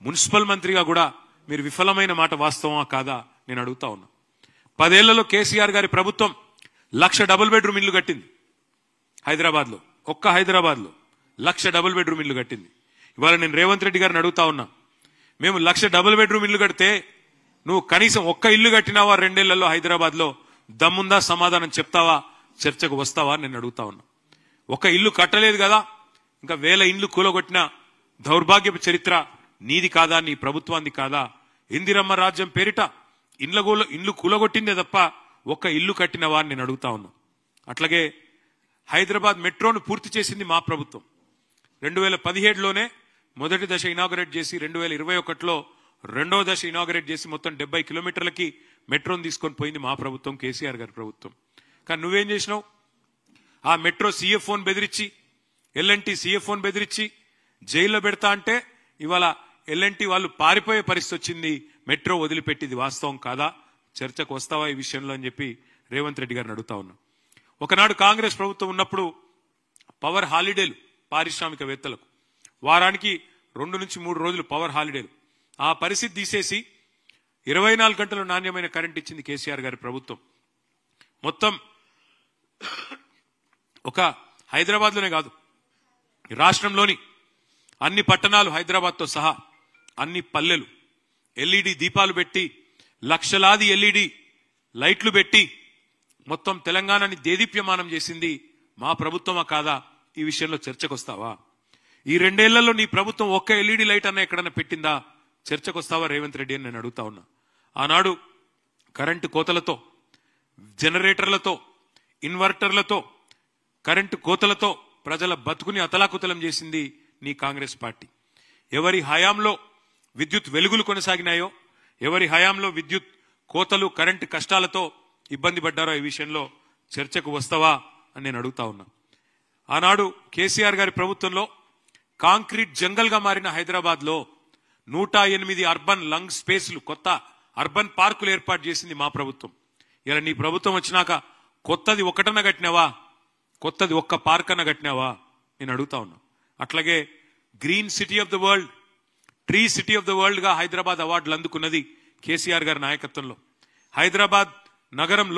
Municipal మంత్రిగా కూడా మీరు విఫలమైన మాట వాస్తవమా కాదా నేను అడుగుతా ఉన్నా. 10 ఏళ్లలో కేసీఆర్ గారి ప్రభుత్వం 1,00,000 డబుల్ బెడ్రూమ్ ఇల్లు కట్టింది. హైదరాబాద్ లో, ఒక్క హైదరాబాద్ లో 1,00,000 డబుల్ బెడ్రూమ్ ఇల్లు కట్టింది. ఇవాళ నేను రేవంత్ రెడ్డి గారిని అడుగుతా ఉన్నా, మేము 1,00,000 డబుల్ బెడ్రూమ్ ఇల్లు కడితే నువ్వు కనీసం ఒక్క ఇల్లు కట్టినావా 2 ఏళ్లలో హైదరాబాద్ లో? దమ్ముందా? సమాధానం చెప్తావా? చర్చకు వస్తావా నేను అడుగుతా ఉన్నా. ఒక ఇల్లు కట్టలేదు కదా, ఇంకా 1000 ఇండ్లు కూలగొట్టిన దౌర్భాగ్యపు చరిత్ర నీది కాదా? నీ ప్రభుత్వాన్ని కాదా? ఇందిరమ్మ రాజ్యం పేరిట ఇండ్లు కూలగొట్టిందే తప్ప ఒక్క ఇల్లు కట్టినవా అని నేను అడుగుతా ఉన్నా. అట్లాగే హైదరాబాద్ మెట్రోను పూర్తి చేసింది మా ప్రభుత్వం. 2017లోనే మొదటి దశ ఇనాగరేట్ చేసి 2021లో రెండో దశ ఇనాగరేట్ చేసి మొత్తం 70 కిలోమీటర్లకి మెట్రోను తీసుకొని పోయింది మా ప్రభుత్వం, కేసీఆర్ గారి ప్రభుత్వం. కానీ నువ్వేం చేసినావు? ఆ మెట్రో CFOని బెదిరించి, L&T CFOని బెదిరించి జైల్లో పెడతా అంటే ఇవాళ L&T వాళ్ళు పారిపోయే పరిస్థితి వచ్చింది. మెట్రో వదిలిపెట్టింది వాస్తవం కాదా? చర్చకు వస్తావా ఈ విషయంలో అని చెప్పి రేవంత్ రెడ్డి గారిని అడుగుతా ఉన్నా. ఒకనాడు కాంగ్రెస్ ప్రభుత్వం ఉన్నప్పుడు పవర్ హాలిడేలు పారిశ్రామికవేత్తలకు, వారానికి 2 నుంచి 3 రోజులు పవర్ హాలిడేలు. ఆ పరిస్థితి తీసేసి 24 గంటలు నాణ్యమైన కరెంట్ ఇచ్చింది కేసీఆర్ గారి ప్రభుత్వం. మొత్తం ఒక హైదరాబాద్ లోనే కాదు, రాష్ట్రంలోని అన్ని పట్టణాలు హైదరాబాద్తో సహా అన్ని పల్లెలు LED దీపాలు పెట్టి, లక్షలాది LED లైట్లు పెట్టి మొత్తం తెలంగాణని దేదీప్యమానం చేసింది మా ప్రభుత్వమా కాదా? ఈ విషయంలో చర్చకు వస్తావా? ఈ 2 ఏళ్లలో నీ ప్రభుత్వం ఒక్క LED లైట్ అన్న ఎక్కడన్నా పెట్టిందా? చర్చకు వస్తావా రేవంత్ రెడ్డి అని నేను అడుగుతా ఉన్నా. ఆనాడు కరెంటు కోతలతో, జనరేటర్లతో, ఇన్వర్టర్లతో, కరెంటు కోతలతో ప్రజల బతుకుని అతలాకుతలం చేసింది నీ కాంగ్రెస్ పార్టీ. ఎవరి హయాంలో విద్యుత్ వెలుగులు కొనసాగినాయో, ఎవరి హయాంలో విద్యుత్ కోతలు, కరెంటు కష్టాలతో ఇబ్బంది పడ్డారో ఈ విషయంలో చర్చకు వస్తావా అని నేను అడుగుతా ఉన్నా. ఆనాడు కేసీఆర్ గారి ప్రభుత్వంలో కాంక్రీట్ జంగల్ గా మారిన హైదరాబాద్ లో 108 అర్బన్ లంగ్ స్పేస్లు, కొత్త అర్బన్ పార్కులు ఏర్పాటు చేసింది మా ప్రభుత్వం. ఇలా నీ ప్రభుత్వం వచ్చినాక కొత్తది ఒకటన్నా కట్టినావా? కొత్తది ఒక్క పార్క్ అన్న కట్టినావా నేను అడుగుతా ఉన్నా. అట్లాగే green city of the world, tree city of the world గా హైదరాబాద్ అవార్డులు అందుకున్నది కేసీఆర్ గారి నాయకత్వంలో. హైదరాబాద్ నగరంలో